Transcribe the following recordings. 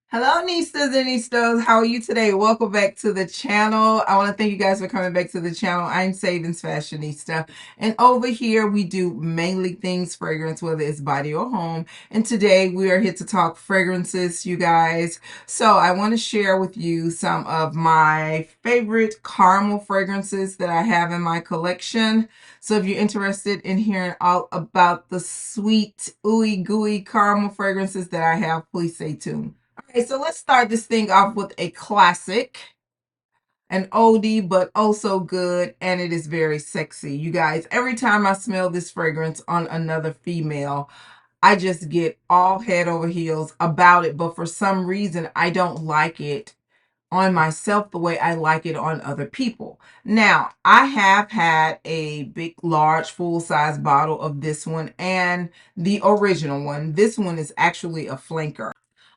Hello, Nistas and Nistos. How are you today? Welcome back to the channel. I want to thank you guys for coming back to the channel. I'm SavingsFashionista. And over here, we do mainly things fragrance, whether it's body or home. And today, we are here to talk fragrances, you guys. So I want to share with you some of my favorite caramel fragrances that I have in my collection. So if you're interested in hearing all about the sweet, ooey gooey caramel fragrances that I have, please stay tuned. Okay, so let's start this thing off with a classic, an oldie, but also good, and it is very sexy. You guys, every time I smell this fragrance on another female, I just get all head over heels about it, but for some reason, I don't like it on myself the way I like it on other people. Now, I have had a big, large, full-size bottle of this one and the original one. This one is actually a flanker.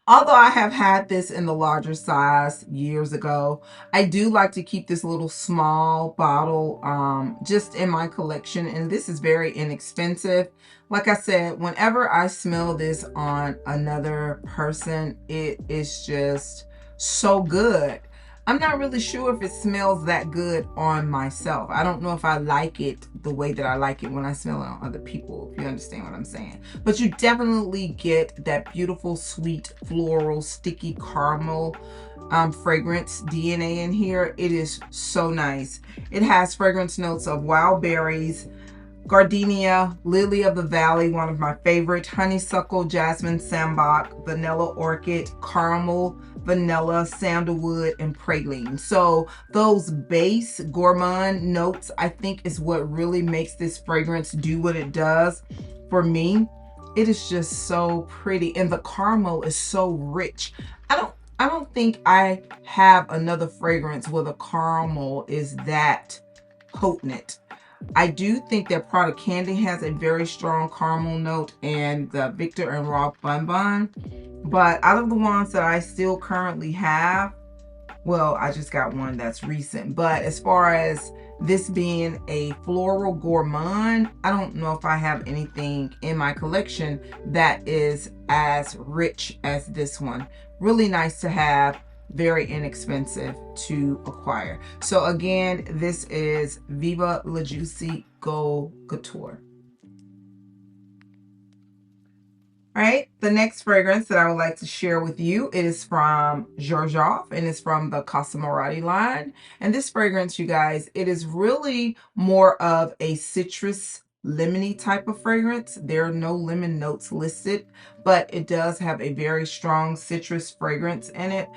Although I have had this in the larger size years ago, I do like to keep this little small bottle just in my collection, and this is very inexpensive. Like I said, whenever I smell this on another person, it is just so good. I'm not really sure if it smells that good on myself. I don't know if I like it the way that I like it when I smell it on other people, if you understand what I'm saying. But you definitely get that beautiful, sweet, floral, sticky caramel fragrance DNA in here. It is so nice. It has fragrance notes of wild berries, gardenia, lily of the valley, one of my favorite, honeysuckle, jasmine, sambac, vanilla orchid, caramel, vanilla, sandalwood, and praline. So those base gourmand notes, I think, is what really makes this fragrance do what it does for me. It is just so pretty, and the caramel is so rich. I don't think I have another fragrance where the caramel is that potent. I do think that Prada Candy has a very strong caramel note, and the Victor and Rolf Bun Bun. But out of the ones that I still currently have, well, I just got one that's recent. But as far as this being a floral gourmand, I don't know if I have anything in my collection that is as rich as this one. Really nice to have, very inexpensive to acquire. So again, this is Viva La Juicy Gold Couture. All right, the next fragrance that I would like to share with you is from Xerjoff, and it's from the Casablanca line. And this fragrance, you guys, it is really more of a citrus lemony type of fragrance. There are no lemon notes listed, but it does have a very strong citrus fragrance in it,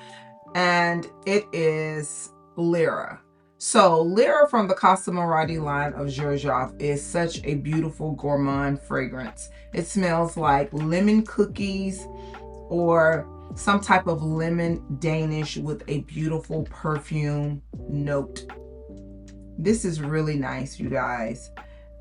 and it is Lira. So Lira from the Casablanca line of Xerjoff is such a beautiful gourmand fragrance. It smells like lemon cookies or some type of lemon Danish with a beautiful perfume note. This is really nice, you guys.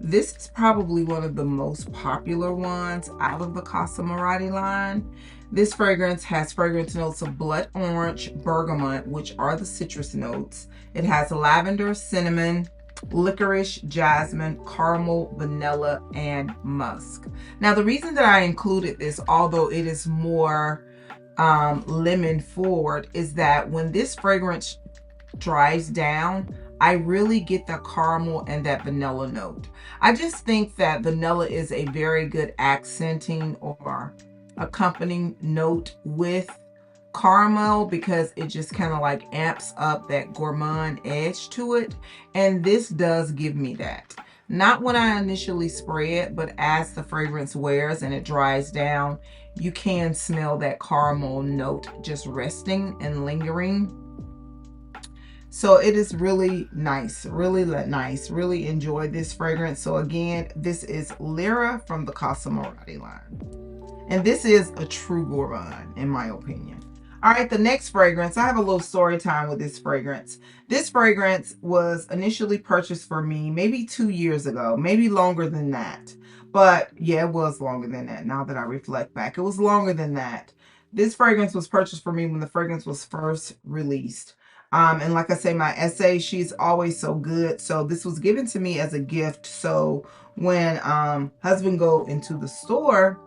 This is probably one of the most popular ones out of the Casablanca line. This fragrance has fragrance notes of blood orange, bergamot, which are the citrus notes. It has lavender, cinnamon, licorice, jasmine, caramel, vanilla, and musk. Now, the reason that I included this, although it is more lemon forward, is that when this fragrance dries down, I really get the caramel and that vanilla note. I just think that vanilla is a very good accenting or accompanying note with caramel, because it just kind of like amps up that gourmand edge to it. And this does give me that. Not when I initially spray it, but as the fragrance wears and it dries down, you can smell that caramel note just resting and lingering. So it is really nice, really nice. Really enjoy this fragrance. So again, this is Lira from the Casablanca line. And this is a true gourmand, in my opinion. All right, the next fragrance, I have a little story time with this fragrance. This fragrance was initially purchased for me maybe 2 years ago, maybe longer than that. But yeah, it was longer than that. Now that I reflect back, it was longer than that. This fragrance was purchased for me when the fragrance was first released. And like I say, my essay, she's always so good. So this was given to me as a gift. So when husband go into the store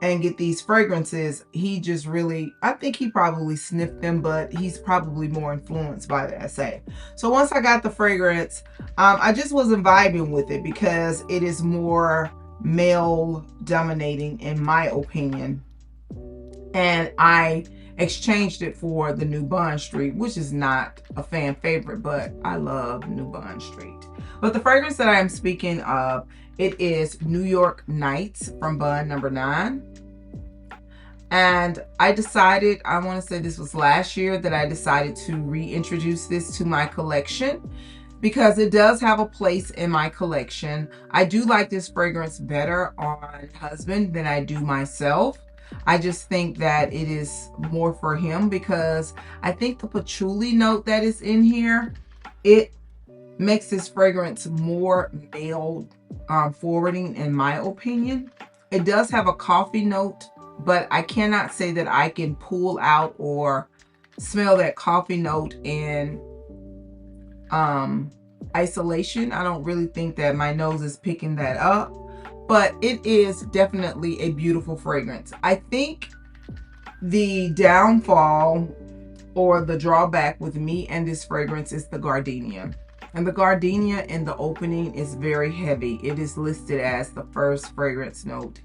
and get these fragrances, he just really, I think he probably sniffed them, but he's probably more influenced by the essay. So once I got the fragrance, I just wasn't vibing with it because it is more male dominating in my opinion. And I exchanged it for the New Bond Street, which is not a fan favorite, but I love New Bond Street. But the fragrance that I am speaking of, it is New York Nights from Bond number 9. And I decided, I want to say this was last year, that I decided to reintroduce this to my collection because it does have a place in my collection. I do like this fragrance better on husband than I do myself. I just think that it is more for him because I think the patchouli note that is in here, it makes this fragrance more male forwarding in my opinion. It does have a coffee note, but I cannot say that I can pull out or smell that coffee note in isolation. I don't really think that my nose is picking that up, but it is definitely a beautiful fragrance. I think the downfall or the drawback with me and this fragrance is the gardenia. And the gardenia in the opening is very heavy. It is listed as the first fragrance note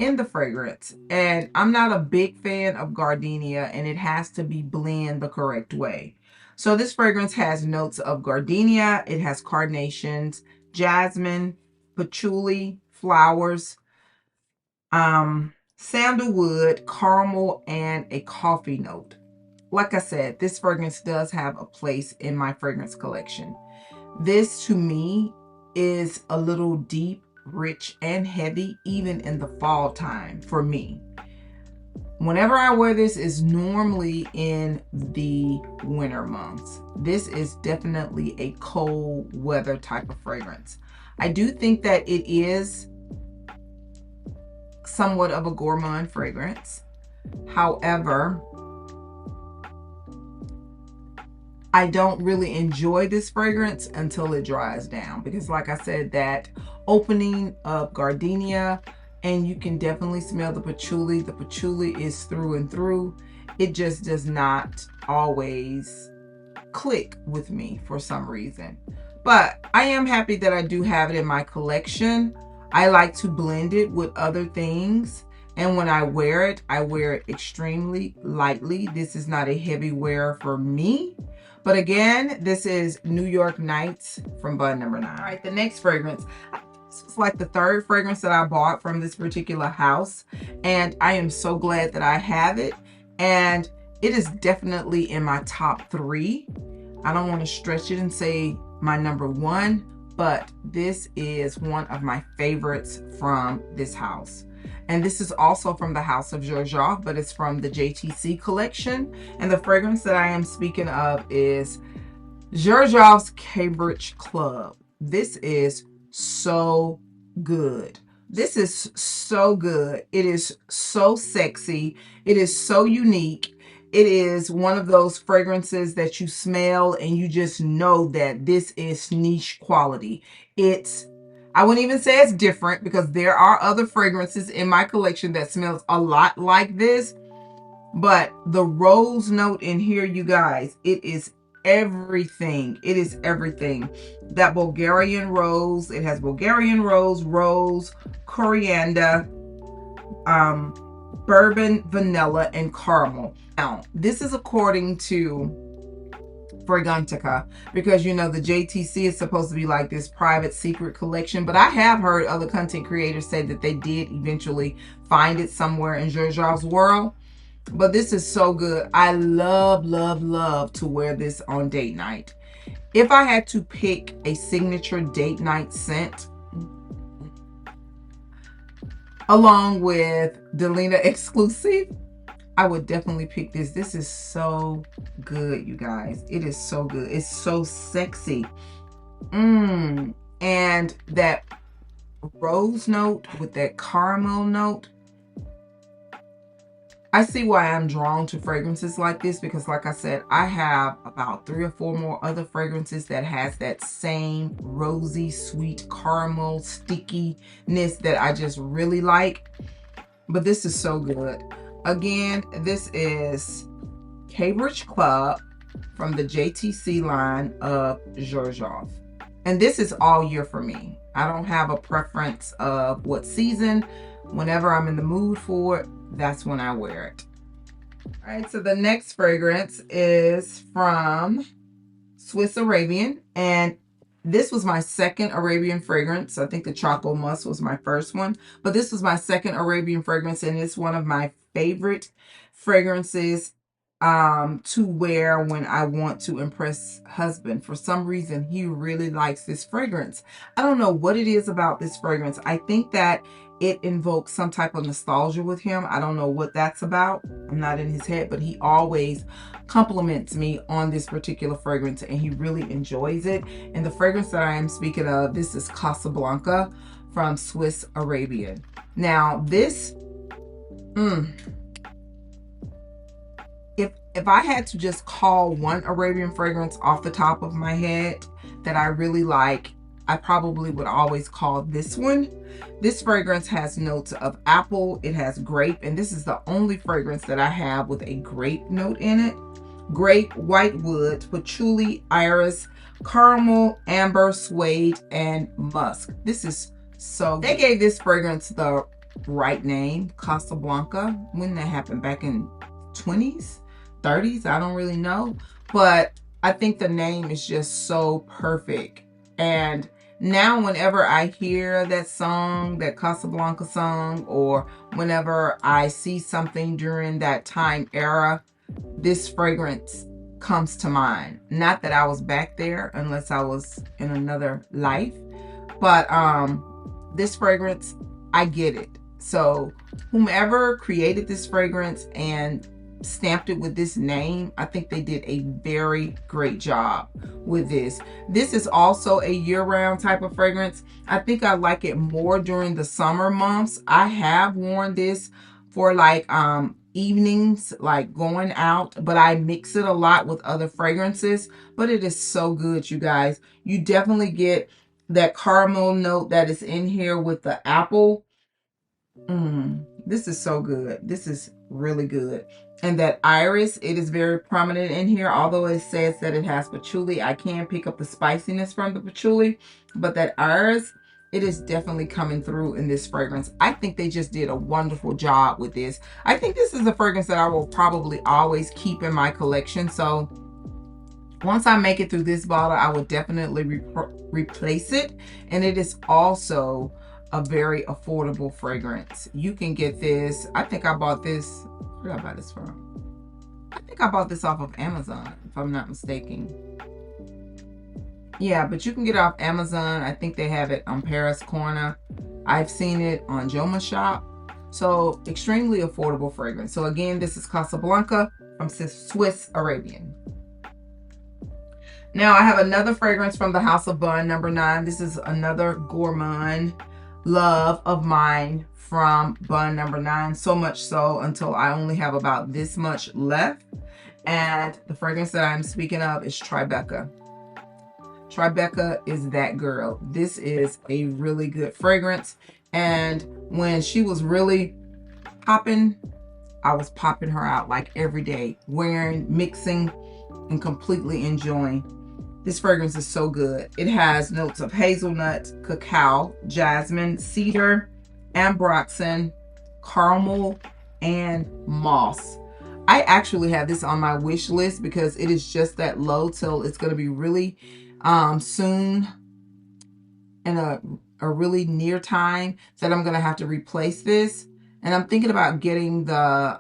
in the fragrance. And I'm not a big fan of gardenia, and it has to be blend the correct way. So this fragrance has notes of gardenia. It has carnations, jasmine, patchouli, flowers, sandalwood, caramel, and a coffee note. Like I said, this fragrance does have a place in my fragrance collection. This to me is a little deep, rich, and heavy even in the fall time for me. Whenever I wear this is normally in the winter months. This is definitely a cold weather type of fragrance. I do think that it is somewhat of a gourmand fragrance. However, I don't really enjoy this fragrance until it dries down because like I said, that opening of gardenia, and you can definitely smell the patchouli. The patchouli is through and through. It just does not always click with me for some reason. But I am happy that I do have it in my collection. I like to blend it with other things. And when I wear it extremely lightly. This is not a heavy wear for me. But again, this is New York Nights from Bud number 9. All right, the next fragrance. This was like the third fragrance that I bought from this particular house. And I am so glad that I have it. And it is definitely in my top 3. I don't want to stretch it and say my number 1, but this is one of my favorites from this house. And this is also from the house of Xerjoff, but it's from the JTC collection. And the fragrance that I am speaking of is Xerjoff's Cambridge Club. This is so good. This is so good. It is so sexy. It is so unique. It is one of those fragrances that you smell and you just know that this is niche quality. I wouldn't even say it's different because there are other fragrances in my collection that smells a lot like this. But the rose note in here, you guys, it is everything. It is everything. That Bulgarian rose, it has Bulgarian rose, coriander, bourbon, vanilla, and caramel. Now, this is according to Fragrantica, because you know the JTC is supposed to be like this private secret collection, but I have heard other content creators say that they did eventually find it somewhere in Xerjoff's world. But this is so good. I love, love, love to wear this on date night. If I had to pick a signature date night scent along with Delina exclusive, I would definitely pick this. This is so good, you guys. It is so good. It's so sexy. And that rose note with that caramel note. I see why I'm drawn to fragrances like this because like I said, I have about 3 or 4 more other fragrances that has that same rosy, sweet caramel stickiness that I just really like. but this is so good. Again, this is Cambridge Club from the JTC line of Xerjoff. And this is all year for me. I don't have a preference of what season. Whenever I'm in the mood for it, that's when I wear it. All right, so the next fragrance is from Swiss Arabian, and this was my second Arabian fragrance. I think the Choco Musk was my first one, but this was my second Arabian fragrance, and it's one of my favorite fragrances to wear when I want to impress husband. For some reason, he really likes this fragrance. I don't know what it is about this fragrance. I think that it invokes some type of nostalgia with him. I don't know what that's about. I'm not in his head, but he always compliments me on this particular fragrance, and he really enjoys it. And the fragrance that I am speaking of, this is Casablanca from Swiss Arabian. Now this, if I had to just call one Arabian fragrance off the top of my head that I really like, I probably would always call this one. This fragrance has notes of apple, it has grape, and this is the only fragrance that I have with a grape note in it. Grape, white wood, patchouli, iris, caramel, amber, suede, and musk. This is so good. They gave this fragrance the right name, Casablanca. When that happened, back in 20s, 30s, I don't really know, but I think the name is just so perfect. And now whenever I hear that song, that Casablanca song, or whenever I see something during that time era, this fragrance comes to mind. Not that I was back there unless I was in another life, but this fragrance, I get it. So whomever created this fragrance and stamped it with this name, I think they did a very great job with this. This is also a year-round type of fragrance. I think I like it more during the summer months. I have worn this for like evenings, like going out, but I mix it a lot with other fragrances. But it is so good, you guys. You definitely get that caramel note that is in here with the apple. This is so good. This is really good. And that iris, it is very prominent in here. Although it says that it has patchouli, I can pick up the spiciness from the patchouli, but that iris, it is definitely coming through in this fragrance. I think they just did a wonderful job with this. I think this is a fragrance that I will probably always keep in my collection. So once I make it through this bottle, I would definitely replace it. And it is also a very affordable fragrance. You can get this, I think I bought this, where did I buy this from? I think I bought this off of Amazon, if I'm not mistaken. Yeah, but you can get it off Amazon. I think they have it on Paris Corner. I've seen it on Joma Shop. So extremely affordable fragrance. So again, this is Casablanca from Swiss Arabian. Now I have another fragrance from the House of Bun, number 9. This is another gourmand love of mine from Bun number 9. So much so until I only have about this much left. And the fragrance that I'm speaking of is Tribeca. Tribeca is that girl. This is a really good fragrance. And when she was really popping, I was popping her out like every day, wearing, mixing, and completely enjoying. This fragrance is so good. It has notes of hazelnut, cacao, jasmine, cedar, ambroxan, caramel, and moss. I actually have this on my wish list because it is just that low till it's going to be really soon in a really near time that I'm going to have to replace this. And I'm thinking about getting the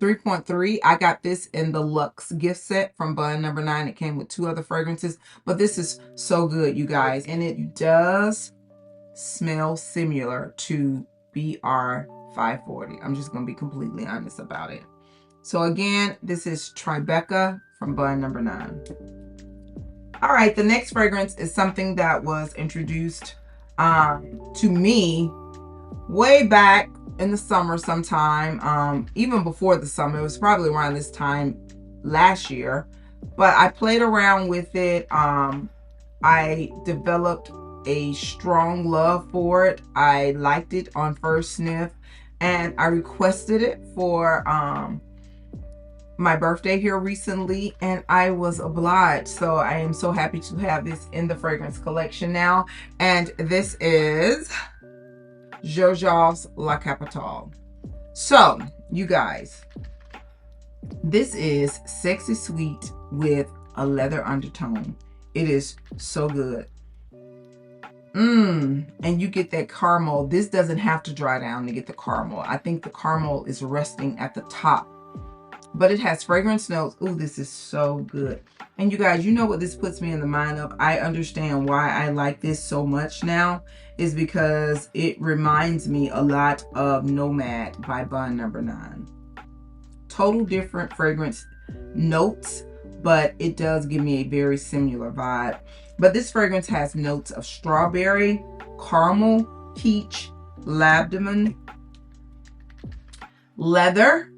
3.3. I got this in the Luxe gift set from Bun number 9. It came with 2 other fragrances, but this is so good, you guys. And it does smell similar to BR 540. I'm just going to be completely honest about it. So again, this is Tribeca from Bun number 9. All right, the next fragrance is something that was introduced to me way back in the summer sometime, even before the summer. It was probably around this time last year, but I played around with it. I developed a strong love for it. I liked it on first sniff. and I requested it for my birthday here recently, and I was obliged. So I am so happy to have this in the fragrance collection now. And this is Xerjoff's La Capitale. So you guys, this is sexy sweet with a leather undertone. It is so good. And you get that caramel. This doesn't have to dry down to get the caramel. I think the caramel is resting at the top, but it has fragrance notes. Ooh, this is so good. And you guys, you know what this puts me in the mind of? I understand why I like this so much now, is because it reminds me a lot of Nomad by Bond No. 9. Total different fragrance notes, but it does give me a very similar vibe. But this fragrance has notes of strawberry, caramel, peach, lavender, leather.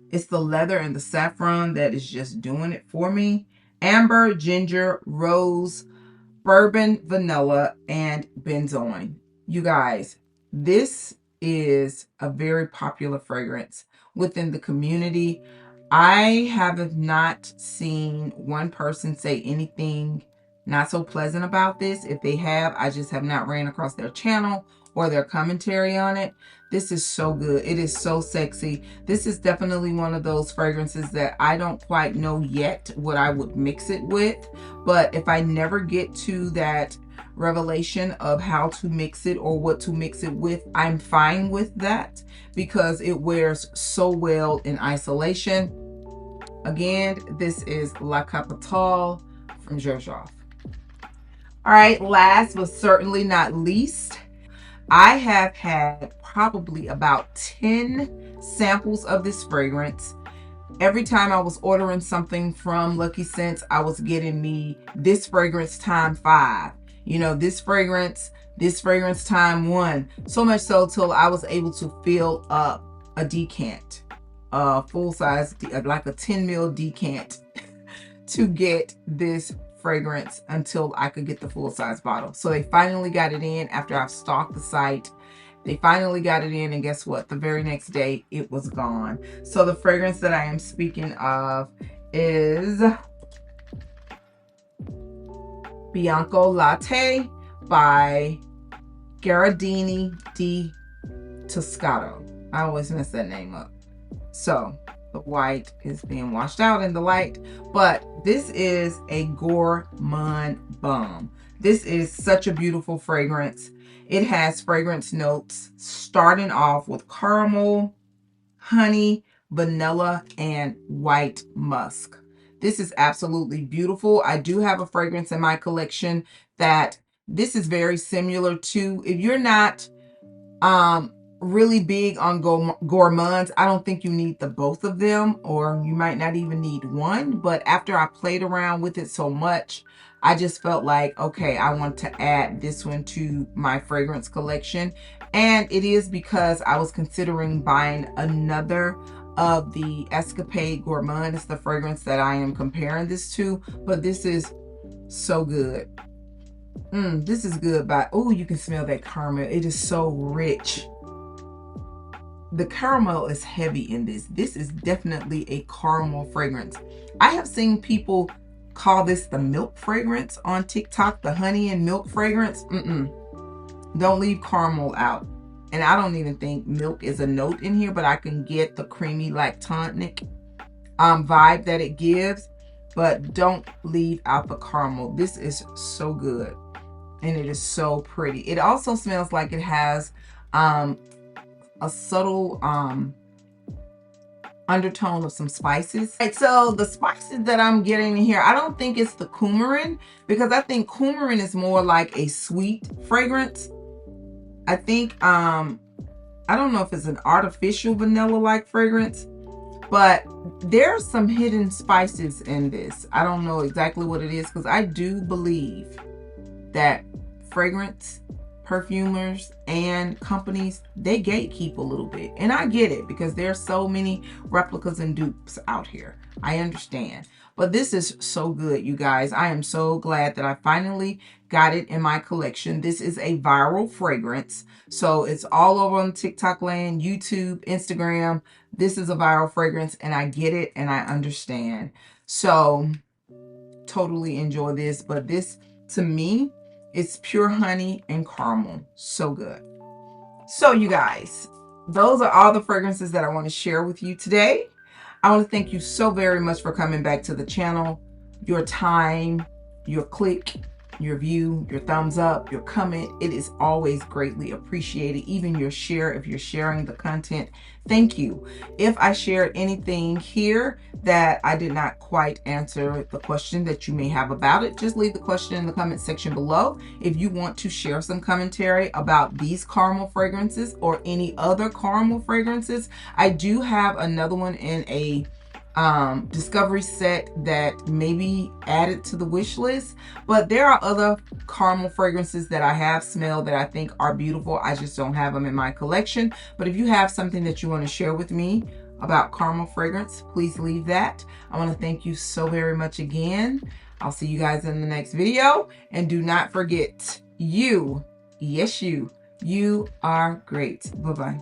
It's the leather and the saffron that is just doing it for me. Amber, ginger, rose, bourbon, vanilla, and benzoin. You guys, this is a very popular fragrance within the community. I have not seen one person say anything not so pleasant about this. If they have, I just have not ran across their channel or their commentary on it. This is so good. It is so sexy. This is definitely one of those fragrances that I don't quite know yet what I would mix it with. But if I never get to that revelation of how to mix it or what to mix it with, I'm fine with that because it wears so well in isolation. Again, this is La Capitale from Xerjoff. All right, last but certainly not least, I have had probably about 10 samples of this fragrance. Every time I was ordering something from Lucky Scents, I was getting me this fragrance time 5. You know, this fragrance time 1. So much so till I was able to fill up a decant, full size, like a 10 ml decant to get this fragrance until I could get the full size bottle. So they finally got it in after I've stalked the site. They finally got it in, and guess what? The very next day, it was gone. So the fragrance that I am speaking of is Bianco Latte by Giardini di Toscana. I always mess that name up. So the white is being washed out in the light, but this is a gourmand bomb. This is such a beautiful fragrance. It has fragrance notes starting off with caramel, honey, vanilla, and white musk. This is absolutely beautiful. I do have a fragrance in my collection that this is very similar to. If you're not really big on gourmands, I don't think you need the both of them, or you might not even need one. But after I played around with it so much, I just felt like, okay, I want to add this one to my fragrance collection. And it is because I was considering buying another of the Escapade Gourmand. It's the fragrance that I am comparing this to, but this is so good. This is good. Oh, you can smell that caramel. It is so rich. The caramel is heavy in this. This is definitely a caramel fragrance. I have seen people call this the milk fragrance on TikTok, the honey and milk fragrance. Don't leave caramel out. And I don't even think milk is a note in here, but I can get the creamy lactonic vibe that it gives. But don't leave out the caramel. This is so good. And it is so pretty. It also smells like it has a subtle undertone of some spices. Right, so the spices that I'm getting in here, I don't think it's the coumarin, because I think coumarin is more like a sweet fragrance. I think I don't know if it's an artificial vanilla like fragrance, but there's some hidden spices in this. I don't know exactly what it is, because I do believe that fragrance perfumers and companies, they gatekeep a little bit, and I get it because there's so many replicas and dupes out here. I understand. But this is so good, you guys. I am so glad that I finally got it in my collection. This is a viral fragrance. So it's all over on TikTok land, YouTube, Instagram. This is a viral fragrance, and I get it and I understand. So totally enjoy this. But this, to me, it's pure honey and caramel. So good. So you guys, those are all the fragrances that I want to share with you today. I want to thank you so very much for coming back to the channel. Your time, your click, your view, your thumbs up, your comment, it is always greatly appreciated. Even your share if you're sharing the content. Thank you. If I shared anything here that I did not quite answer the question that you may have about it, just leave the question in the comment section below. If you want to share some commentary about these caramel fragrances or any other caramel fragrances, I do have another one in a discovery set that maybe added to the wish list, but there are other caramel fragrances that I have smelled that I think are beautiful. I just don't have them in my collection. But if you have something that you want to share with me about caramel fragrance, please leave that. I want to thank you so very much again. I'll see you guys in the next video, and do not forget, you, yes you are great. Bye-bye.